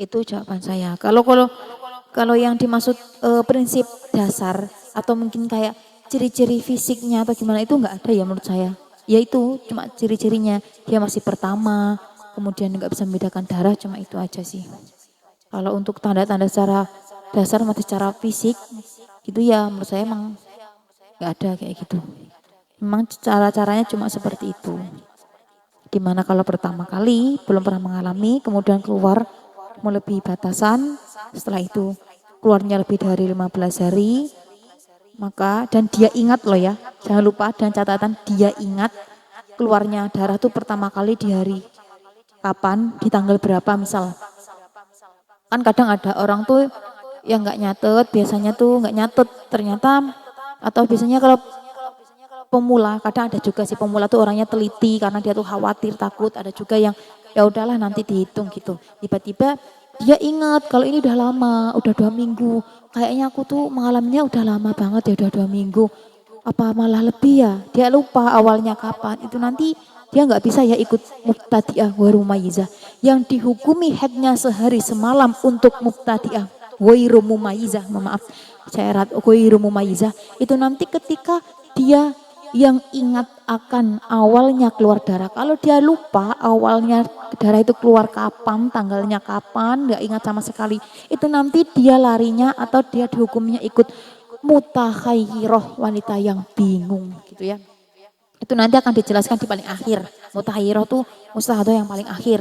Itu jawaban saya. Kalau yang dimaksud prinsip dasar atau mungkin kayak ciri-ciri fisiknya atau gimana itu nggak ada ya menurut saya. Ya itu cuma ciri-cirinya dia masih pertama, kemudian nggak bisa membedakan darah, cuma itu aja sih. Kalau untuk tanda-tanda secara dasar masih secara fisik gitu ya menurut saya emang nggak ada kayak gitu. Memang cara-caranya cuma seperti itu. Dimana kalau pertama kali belum pernah mengalami, kemudian keluar melebihi batasan, setelah itu keluarnya lebih dari 15 hari, maka dan dia ingat loh ya, jangan lupa dan catatan dia ingat keluarnya darah tuh pertama kali di hari kapan, di tanggal berapa misal. Kan kadang ada orang tuh yang nggak nyatet, biasanya tuh nggak nyatet, ternyata atau biasanya kalau pemula, kadang ada juga sih pemula tuh orangnya teliti karena dia tuh khawatir, takut. Ada juga yang ya udahlah nanti dihitung gitu. Tiba-tiba dia ingat kalau ini udah lama, udah 2 minggu. Kayaknya aku tuh mengalaminya udah lama banget ya, udah 2 minggu. Apa malah lebih ya? Dia lupa awalnya kapan. Itu nanti dia nggak bisa ya ikut mubtadi'ah wa rumayyizah. Yang dihukumi headnya sehari semalam untuk mubtadi'ah wa mumayyizah, maaf. Saya ghairu mumayyizah itu nanti ketika dia yang ingat akan awalnya keluar darah. Kalau dia lupa awalnya darah itu keluar kapan, tanggalnya kapan, nggak ingat sama sekali. Itu nanti dia larinya atau dia dihukumnya ikut mutakhayyirah, wanita yang bingung gitu ya. Itu nanti akan dijelaskan di paling akhir. Mutakhayyirah tuh mustahadah yang paling akhir.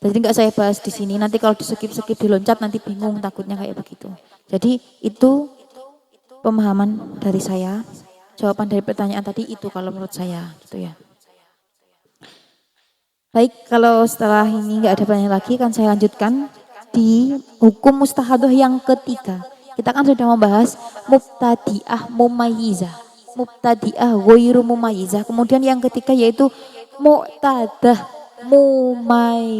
Jadi nggak saya bahas di sini. Nanti kalau di skip diloncat nanti bingung takutnya kayak begitu. Jadi itu pemahaman dari saya. Jawaban dari pertanyaan tadi itu kalau menurut saya gitu ya. Baik, kalau setelah ini nggak ada pertanyaan lagi kan saya lanjutkan di hukum mustahadah yang ketiga. Kita kan sudah membahas mubtadi'ah mumayyizah, mubtadi'ah ghairu mumayyizah. Kemudian yang ketiga yaitu mu'tadah mumayyizah.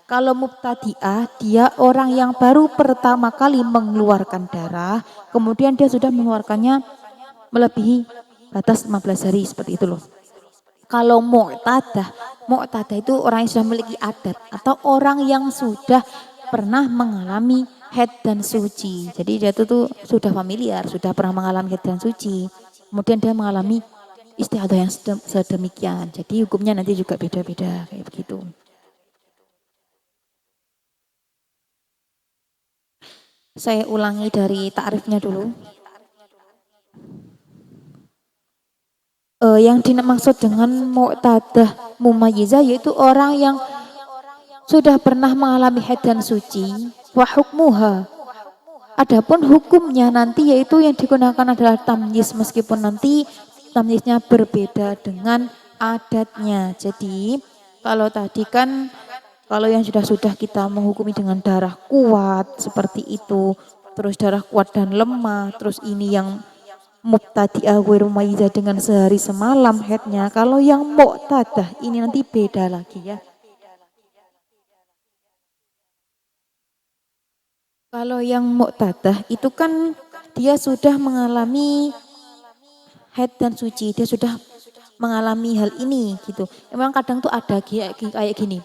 Kalau mubtadi'ah, dia orang yang baru pertama kali mengeluarkan darah, kemudian dia sudah mengeluarkannya melebihi batas 15 hari, seperti itu loh. Kalau mu'tadah itu orang yang sudah memiliki adat, atau orang yang sudah pernah mengalami haid dan suci. Jadi dia itu tuh sudah familiar, sudah pernah mengalami haid dan suci. Kemudian dia mengalami istihadah yang sedemikian. Jadi hukumnya nanti juga beda-beda, kayak begitu. Saya ulangi dari ta'rifnya dulu. Yang dimaksud dengan mu'tadah mumayyizah yaitu orang yang sudah pernah mengalami haid dan suci, wa hukmuha. Adapun hukumnya nanti yaitu yang digunakan adalah tamyiz, meskipun nanti tamyiznya berbeda dengan adatnya. Jadi kalau tadi kan kalau yang sudah kita menghukumi dengan darah kuat seperti itu, terus darah kuat dan lemah, terus ini yang mubtadi'ah ghairu mumayyizah dengan sehari semalam headnya. Kalau yang mu'tadah ini nanti beda lagi ya. Kalau yang mu'tadah itu kan dia sudah mengalami haid dan suci, dia sudah mengalami hal ini gitu. Memang kadang tuh ada kayak gini.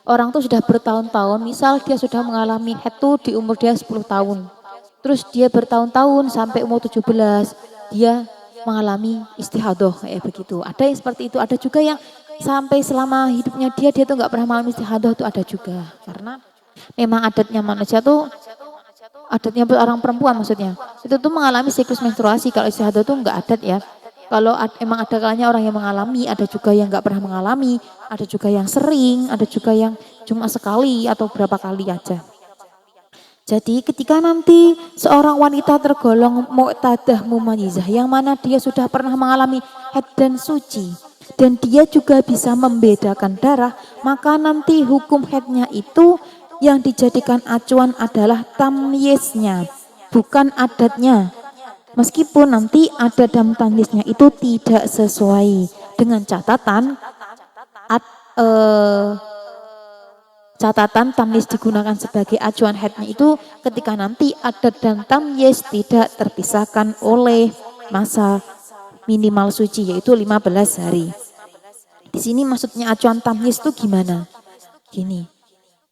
Orang tuh sudah bertahun-tahun, misal dia sudah mengalami haid tuh di umur dia 10 tahun. Terus dia bertahun-tahun sampai umur 17, dia mengalami istihadah kayak begitu. Ada yang seperti itu, ada juga yang sampai selama hidupnya dia tuh nggak pernah mengalami istihadah tuh ada juga. Karena memang adatnya manusia tuh, adatnya orang perempuan maksudnya, itu tuh mengalami siklus menstruasi. Kalau istihadah tuh nggak adat ya. Kalau emang ada kalanya orang yang mengalami, ada juga yang nggak pernah mengalami, ada juga yang sering, ada juga yang cuma sekali atau berapa kali aja. Jadi ketika nanti seorang wanita tergolong mu'tadah mumayyizah, yang mana dia sudah pernah mengalami haid dan suci, dan dia juga bisa membedakan darah, maka nanti hukum haidnya itu yang dijadikan acuan adalah tamyiznya, bukan adatnya. Meskipun nanti adat dan tamyiznya itu tidak sesuai, dengan catatan catatan tamyiz digunakan sebagai acuan haidnya itu ketika nanti adat dan tamyiz tidak terpisahkan oleh masa minimal suci yaitu 15 hari. Di sini maksudnya acuan tamyiz itu gimana? Gini.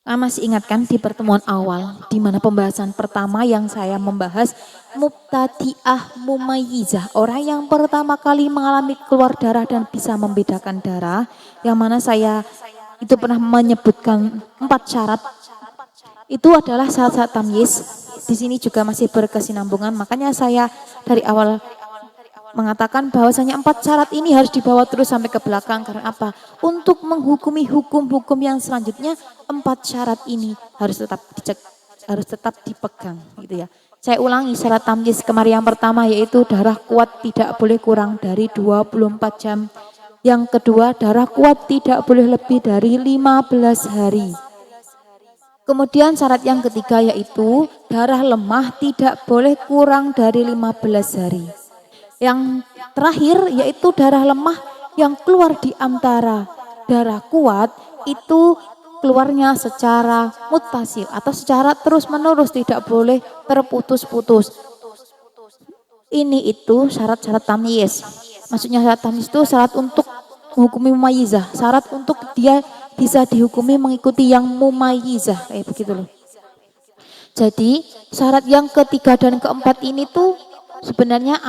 Masih ingatkan di pertemuan awal, di mana pembahasan pertama yang saya membahas mubtadi'ah mumayyizah, orang yang pertama kali mengalami keluar darah dan bisa membedakan darah, yang mana saya itu pernah menyebutkan 4 syarat, itu adalah syarat-syarat tamyiz. Di sini juga masih berkesinambungan, makanya saya dari awal mengatakan bahwasanya 4 syarat ini harus dibawa terus sampai ke belakang. Karena apa? Untuk menghukumi hukum-hukum yang selanjutnya, 4 syarat ini harus tetap dicek, harus tetap dipegang, gitu ya. Saya ulangi syarat tamyiz kemarin yang pertama, yaitu darah kuat tidak boleh kurang dari 24 jam. Yang kedua, darah kuat tidak boleh lebih dari 15 hari. Kemudian syarat yang ketiga yaitu darah lemah tidak boleh kurang dari 15 hari. Yang terakhir yaitu darah lemah yang keluar di antara darah kuat itu keluarnya secara mutasil atau secara terus-menerus, tidak boleh terputus-putus. Ini itu syarat-syarat tamyiz. Maksudnya syarat tamyiz itu syarat untuk menghukumi mumayyizah, syarat untuk dia bisa dihukumi mengikuti yang mumayyizah, kayak begitu loh. Jadi syarat yang ketiga dan keempat ini tuh sebenarnya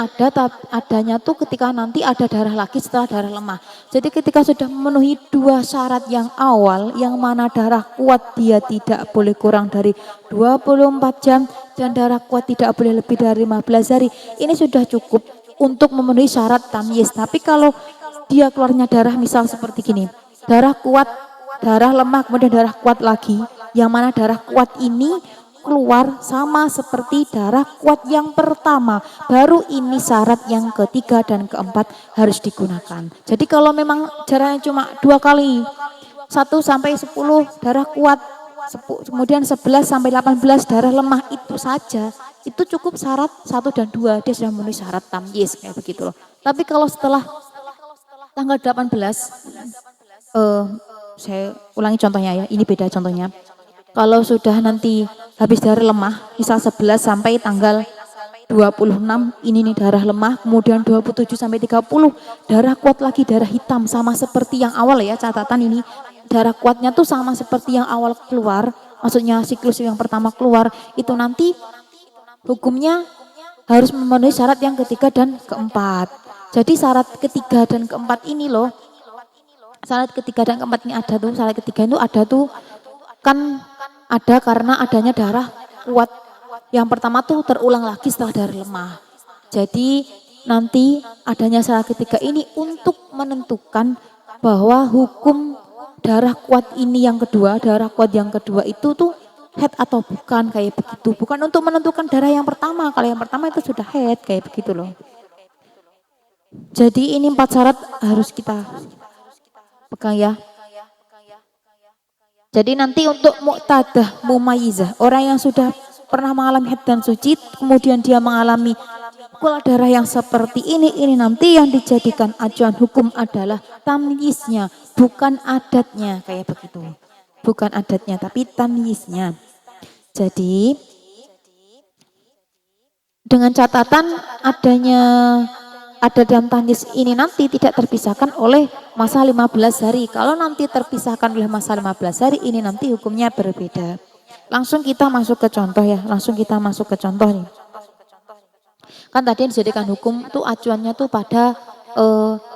adanya tuh ketika nanti ada darah lagi setelah darah lemah. Jadi ketika sudah memenuhi 2 syarat yang awal, yang mana darah kuat dia tidak boleh kurang dari 24 jam dan darah kuat tidak boleh lebih dari 15 hari, ini sudah cukup untuk memenuhi syarat tamyiz. Tapi kalau dia keluarnya darah misal seperti gini, darah kuat, darah lemah, kemudian darah kuat lagi, yang mana darah kuat ini keluar sama seperti darah kuat yang pertama, baru ini syarat yang ketiga dan keempat harus digunakan. Jadi kalau memang darahnya cuma 2 kali, 1 sampai 10 darah kuat, kemudian 11 sampai 18 darah lemah, itu saja, itu cukup syarat 1 dan 2, dia sudah memenuhi syarat tamyiz, kayak begitu loh. Tapi kalau setelah tanggal 18, saya ulangi contohnya ya, ini beda contohnya. Kalau sudah nanti habis darah lemah, misal 11 sampai tanggal 26, ini nih darah lemah, kemudian 27 sampai 30, darah kuat lagi, darah hitam, sama seperti yang awal ya, catatan ini, darah kuatnya tuh sama seperti yang awal keluar, maksudnya siklus yang pertama keluar, itu nanti hukumnya harus memenuhi syarat yang ketiga dan keempat. Jadi syarat ketiga dan keempat ini loh, syarat ketiga dan keempat ini ada tuh, syarat ketiga itu ada tuh, kan ada karena adanya darah kuat. Yang pertama tuh terulang lagi setelah darah lemah. Jadi nanti adanya syarat ketiga ini untuk menentukan bahwa hukum darah kuat ini yang kedua, darah kuat yang kedua itu tuh head atau bukan, kayak begitu. Bukan untuk menentukan darah yang pertama, kalau yang pertama itu sudah head, kayak begitu loh. Jadi ini 4 syarat harus kita pegang ya. Jadi nanti untuk mu'tadah mumayyizah, orang yang sudah pernah mengalami haid dan suci, kemudian dia mengalami keluar darah yang seperti ini nanti yang dijadikan acuan hukum adalah tamyiznya, bukan adatnya, kayak begitu. Bukan adatnya, tapi tamyiznya. Jadi dengan catatan adanya adat dan tamyiz ini nanti tidak terpisahkan oleh masa 15 hari. Kalau nanti terpisahkan oleh masa 15 hari, ini nanti hukumnya berbeda. Langsung kita masuk ke contoh ya, langsung kita masuk ke contoh nih. Kan tadi yang dijadikan hukum tuh acuannya tuh pada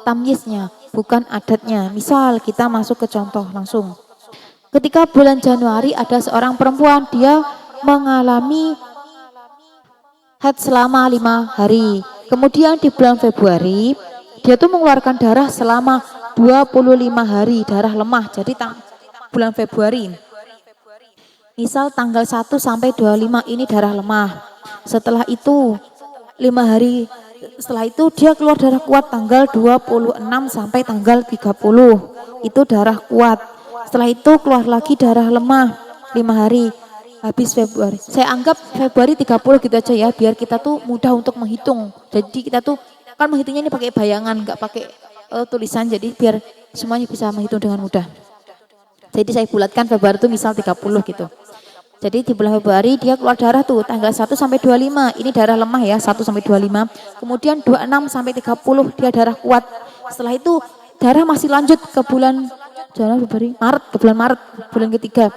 tamyiznya, bukan adatnya. Misal kita masuk ke contoh langsung. Ketika bulan Januari ada seorang perempuan, dia mengalami haid selama 5 hari. Kemudian di bulan Februari, dia tuh mengeluarkan darah selama 25 hari, darah lemah. Jadi bulan Februari, misal tanggal 1 sampai 25 ini darah lemah. Setelah itu 5 hari setelah itu dia keluar darah kuat tanggal 26 sampai tanggal 30. Itu darah kuat. Setelah itu keluar lagi darah lemah 5 hari. Habis Februari. Saya anggap Februari 30 gitu aja ya, biar kita tuh mudah untuk menghitung. Jadi kita tuh kan menghitungnya ini pakai bayangan, nggak pakai tulisan, jadi biar semuanya bisa menghitung dengan mudah. Jadi saya bulatkan Februari itu misal 30 gitu. Jadi di bulan Februari dia keluar darah tuh tanggal 1 sampai 25. Ini darah lemah ya, 1 sampai 25. Kemudian 26 sampai 30 dia darah kuat. Setelah itu darah masih lanjut ke bulan Januari, Februari, Maret, ke bulan Maret, bulan ketiga.